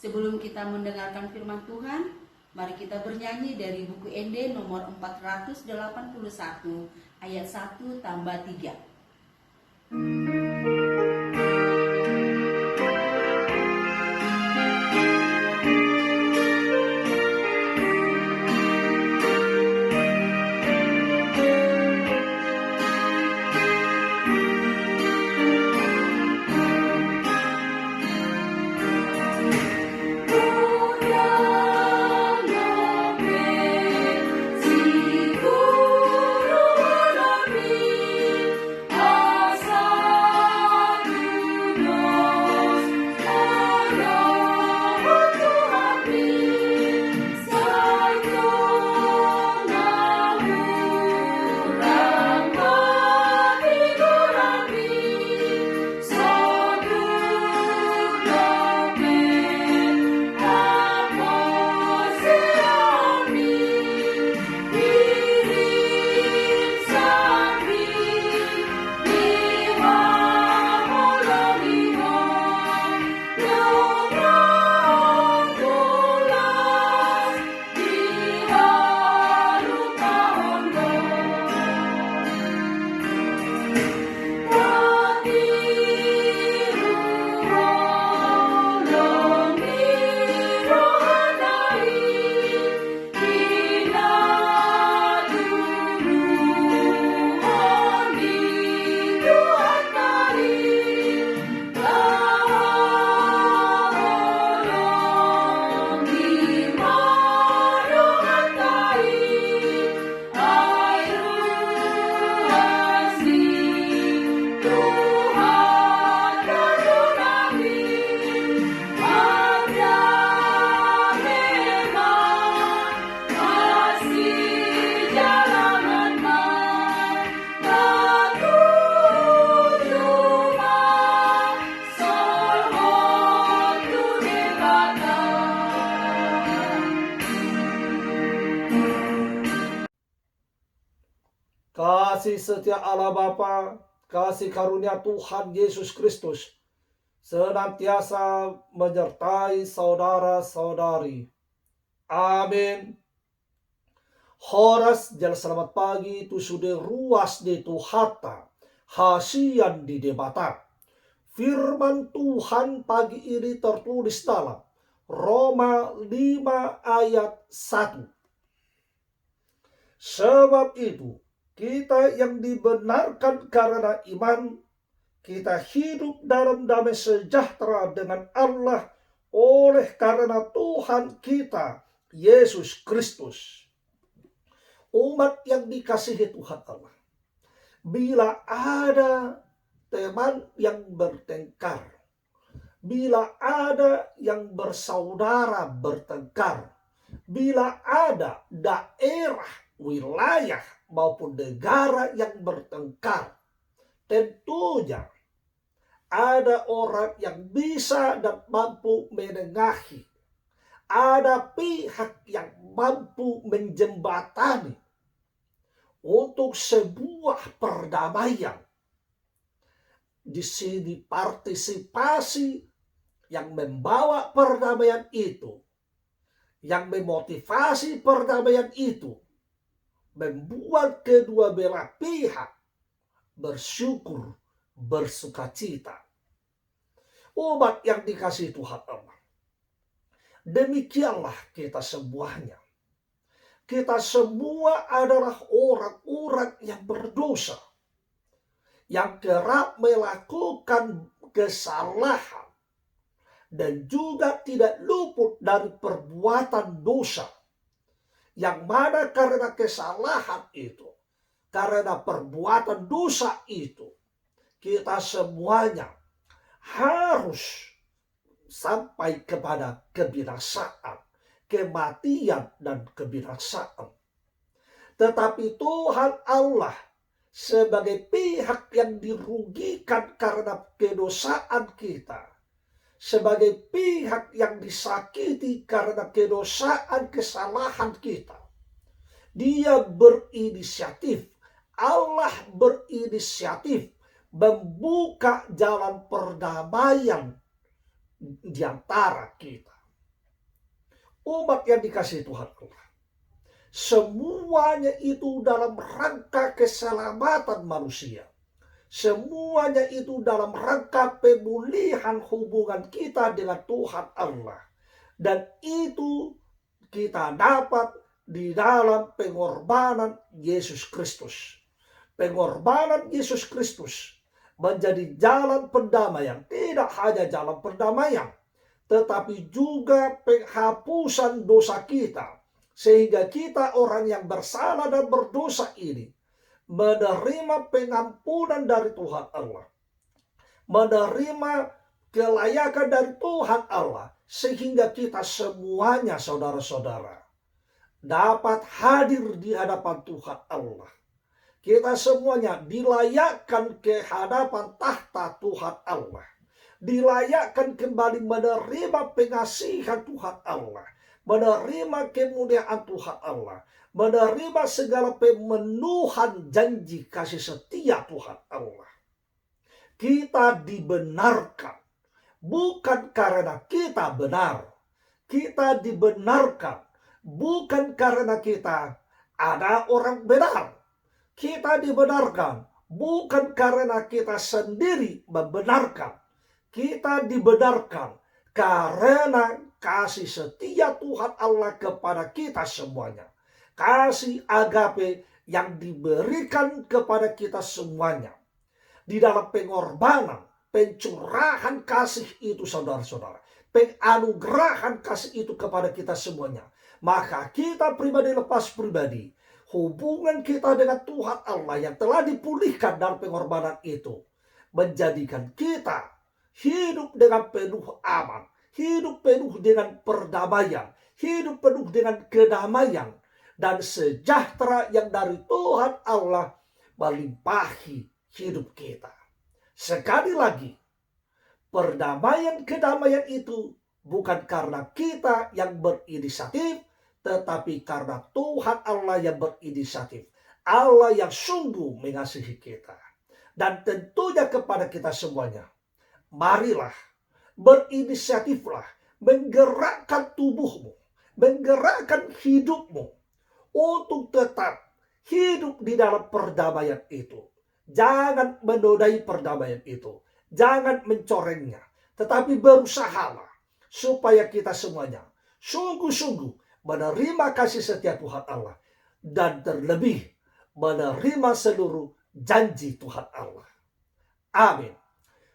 Sebelum kita mendengarkan firman Tuhan, mari kita bernyanyi dari buku ND nomor 481 ayat 1 tambah 3. Kasih setia Allah Bapa, kasih karunia Tuhan Yesus Kristus senantiasa menyertai saudara-saudari. Amin. Horas jal selamat pagi tu sudah ruas di Tuhata, hasian di debata. Firman Tuhan pagi ini tertulis dalam Roma 5 ayat 1. Sebab itu, kita yang dibenarkan karena iman, kita hidup dalam damai sejahtera dengan Allah oleh karena Tuhan kita, Yesus Kristus. Umat yang dikasihi Tuhan Allah, bila ada teman yang bertengkar, bila ada yang bersaudara bertengkar, bila ada daerah, wilayah maupun negara yang bertengkar, tentunya ada orang yang bisa dan mampu menengahi. Ada pihak yang mampu menjembatani untuk sebuah perdamaian. Di sini partisipasi yang membawa perdamaian itu, yang memotivasi perdamaian itu, membuat kedua belah pihak bersyukur, bersukacita. Umat yang dikasihi Tuhan Allah, demikianlah kita semuanya. Kita semua adalah orang-orang yang berdosa, yang kerap melakukan kesalahan dan juga tidak luput dari perbuatan dosa, yang mana karena kesalahan itu, karena perbuatan dosa itu, kita semuanya harus sampai kepada kebinasaan, kematian dan kebinasaan. Tetapi Tuhan Allah sebagai pihak yang dirugikan karena kedosaan kita, sebagai pihak yang disakiti karena kedosaan kesalahan kita, Dia berinisiatif, Allah berinisiatif membuka jalan perdamaian di antara kita. umat yang dikasihi Tuhan Allah. Semuanya itu dalam rangka keselamatan manusia. Semuanya itu dalam rangka pemulihan hubungan kita dengan Tuhan Allah. Dan itu kita dapat di dalam pengorbanan Yesus Kristus. Pengorbanan Yesus Kristus menjadi jalan perdamaian. Tidak hanya jalan perdamaian, tetapi juga penghapusan dosa kita. Sehingga kita orang yang bersalah dan berdosa ini menerima pengampunan dari Tuhan Allah. Menerima kelayakan dari Tuhan Allah. Sehingga kita semuanya saudara-saudara dapat hadir di hadapan Tuhan Allah. Kita semuanya dilayakkan ke hadapan tahta Tuhan Allah. Dilayakkan kembali menerima pengasihan Tuhan Allah. Menerima kemuliaan Tuhan Allah. Menerima segala pemenuhan janji kasih setia Tuhan Allah. Kita dibenarkan. Bukan karena kita benar. Kita dibenarkan. Bukan karena kita ada orang benar. Kita dibenarkan. Bukan karena kita sendiri membenarkan. Kita dibenarkan karena kasih setia Tuhan Allah kepada kita semuanya. Kasih agape yang diberikan kepada kita semuanya. Di dalam pengorbanan, pencurahan kasih itu saudara-saudara. Penganugerahan kasih itu kepada kita semuanya. Maka kita pribadi lepas pribadi. Hubungan kita dengan Tuhan Allah yang telah dipulihkan dalam pengorbanan itu. Menjadikan kita hidup dengan penuh aman. Hidup penuh dengan perdamaian. Hidup penuh dengan kedamaian. Dan sejahtera yang dari Tuhan Allah melimpahi hidup kita. Sekali lagi, perdamaian-kedamaian itu bukan karena kita yang berinisiatif, tetapi karena Tuhan Allah yang berinisiatif. Allah yang sungguh mengasihi kita. Dan tentunya kepada kita semuanya, marilah, berinisiatiflah, menggerakkan tubuhmu, menggerakkan hidupmu, untuk tetap hidup di dalam perdamaian itu. Jangan menodai perdamaian itu. Jangan mencorengnya. Tetapi berusahalah supaya kita semuanya sungguh-sungguh menerima kasih setia Tuhan Allah. Dan terlebih menerima seluruh janji Tuhan Allah. Amin.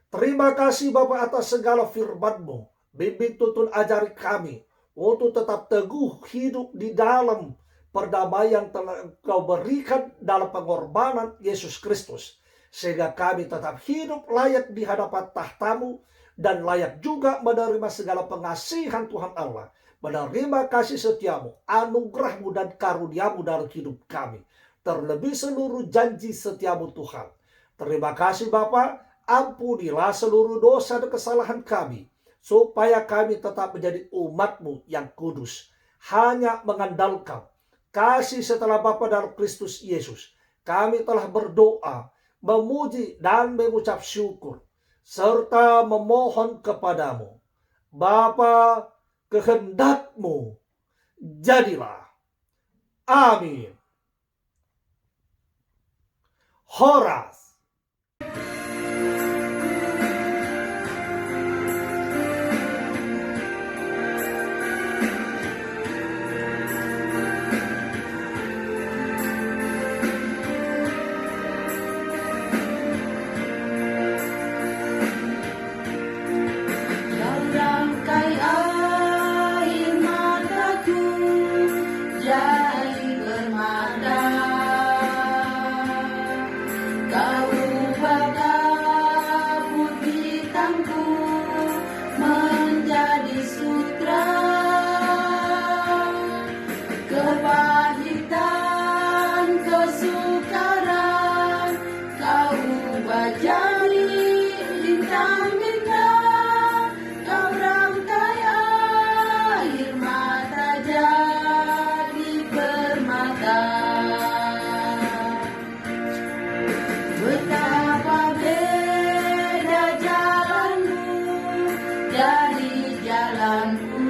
Terima kasih Bapa atas segala firman-Mu. Bimbing tuntun ajari kami untuk tetap teguh hidup di dalam perdamaian telah Engkau berikan dalam pengorbanan Yesus Kristus. Sehingga kami tetap hidup layak di hadapan tahta-Mu. Dan layak juga menerima segala pengasihan Tuhan Allah. Menerima kasih setia-Mu, anugerah-Mu dan karunia-Mu dalam hidup kami. Terlebih seluruh janji setia-Mu Tuhan. Terima kasih Bapa. Ampunilah seluruh dosa dan kesalahan kami. Supaya kami tetap menjadi umat-Mu yang kudus. Hanya mengandalkan kasih setelah Bapa dalam Kristus Yesus. Kami telah berdoa, memuji dan mengucap syukur. Serta memohon kepadamu. Bapa, kehendak-Mu jadilah. Amin. Horas. Dari jalanku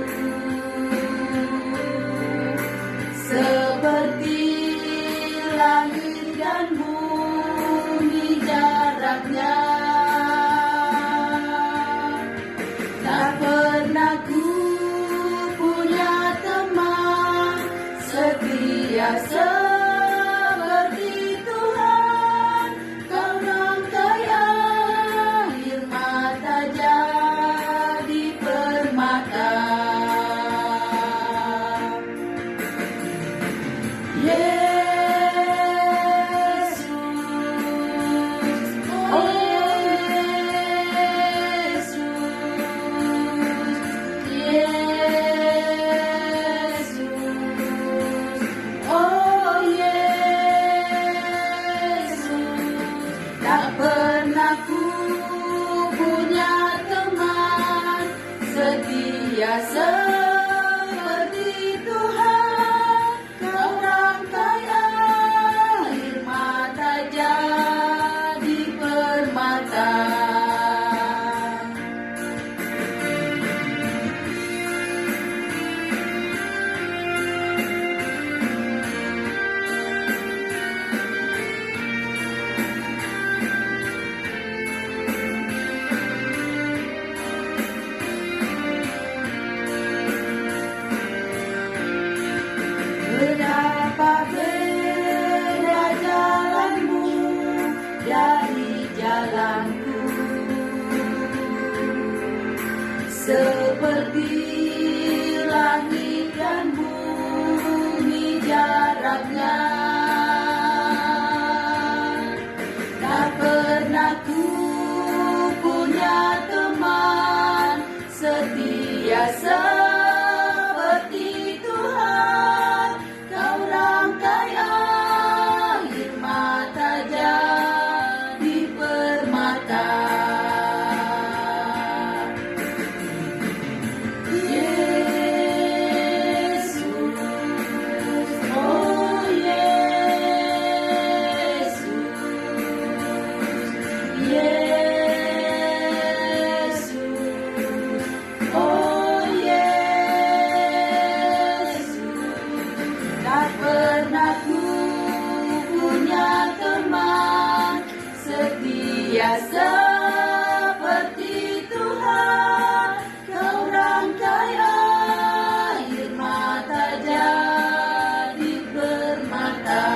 Setia seperti Tuhan, kau rangkai air mata jadi permata. Yesus, oh Yesus, Yesus, oh Yesus. Tak pernah ku punya teman setia seperti Tuhan, kau rangkai air mata jadi permata. Betapa beda jalanmu dari jalanku, seperti langit dan bumi jaraknya. Tak pernah ku punya teman setia seperti Tuhan, kau rangkai air mata jadi permata. Yesus, oh Yesus, Yesus, oh Yesus. Tak pernah ku punya teman setia seperti Tuhan, kau rangkai air mata jadi permata.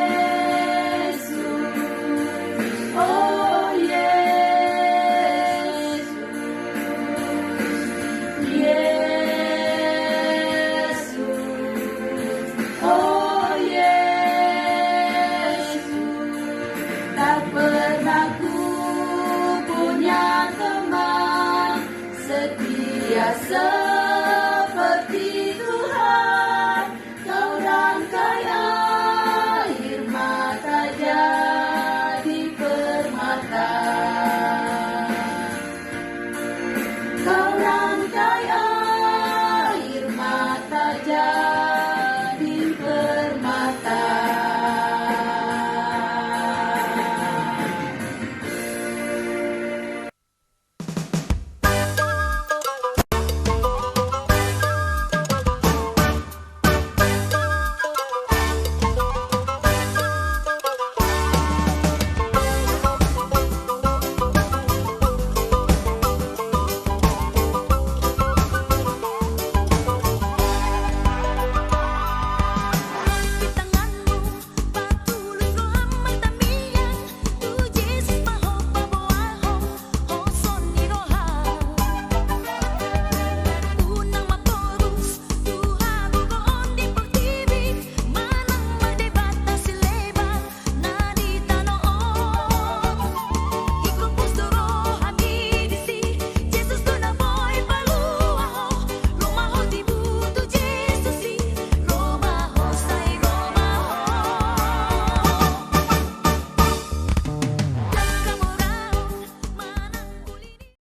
Yesus, oh Yesus, Yesus, oh Yesus. Tak pernah ku punya teman setia seperti Tuhan, kau rangkai air mata jadi permata. Kau rangkai